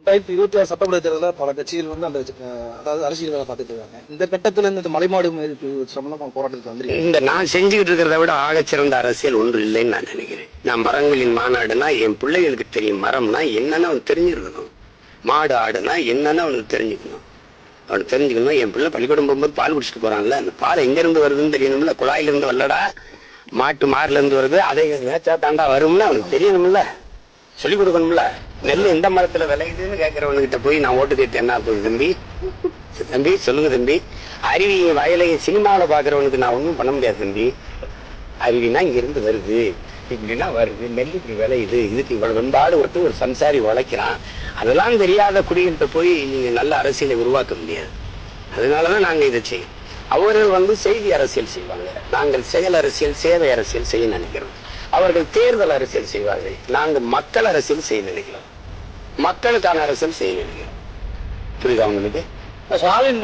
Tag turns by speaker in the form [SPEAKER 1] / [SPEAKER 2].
[SPEAKER 1] 2026 சட்டமன்ற தேர்தலில் பல கட்சிகள் வந்து அந்த அதாவது அரசியல் வேலை பார்த்துட்டு இருக்காங்க. இந்த கட்டத்தில் இந்த மலைமாடு சம்பந்தமாக போராட்டத்துக்கு வந்து
[SPEAKER 2] இந்த நான் செஞ்சுக்கிட்டு இருக்கிறத விட ஆகச்சிறந்த அரசியல் ஒன்று இல்லைன்னு நான் நினைக்கிறேன். நான் மரங்களின் மாநாடுனா என் பிள்ளைகளுக்கு தெரியும். மரம்னா என்னன்னு அவனுக்கு தெரிஞ்சிருக்கணும். மாடு ஆடுனா என்னன்னு அவனுக்கு தெரிஞ்சுக்கணும். அவனுக்கு தெரிஞ்சுக்கணும். என் பிள்ளை பள்ளிக்கூடம் போகும்போது பால் குடிச்சிட்டு போறான்ல, அந்த பால் எங்க இருந்து வருதுன்னு தெரியணும்ல. குழாயிலிருந்து வரலடா, மாட்டு மாறுல இருந்து வருது, அதை மேய்ச்சா தாண்டா வரும்னு அவனுக்கு தெரியணும்ல, சொல்லிக் கொடுக்கணும்ல. நெல் எந்த மரத்துல விளையுதுன்னு கேட்கறவனுக்கிட்ட போய் நான் ஓட்டு கேட்டு என்ன போகுது தம்பி, தம்பி சொல்லுங்க தம்பி. அருவி வயலையும் சினிமாவில் பாக்குறவனுக்கு நான் ஒன்றும் பண்ண முடியாது தம்பி. அருவினா இங்க இருந்து வருது, இப்படின்னா வருது, நெல் இப்படி விளையுது, இதுக்கு இவ்வளவு வெண்பாடு ஒருத்தர் ஒரு சம்சாரி உழைக்கிறான். அதெல்லாம் தெரியாத குடிகிட்ட போய் நீங்க நல்ல அரசியலை உருவாக்க முடியாது. அதனாலதான் நாங்க இதை செய்யும். அவர்கள் வந்து செய்தி அரசியல் செய்வாங்க, நாங்கள் செயல் அரசியல் சேவை அரசியல் செய்ய நினைக்கிறோம். அவர்கள் தேர்தல் அரசியல் செய்வார்கள், நாங்கள் மக்கள் அரசியல் செய்ய நினைக்கிறோம். மக்களுக்கான அரசியல் செய்ய நினைக்கிறோம். புரியுதா உங்களுக்கு?
[SPEAKER 1] ஸ்டாலின்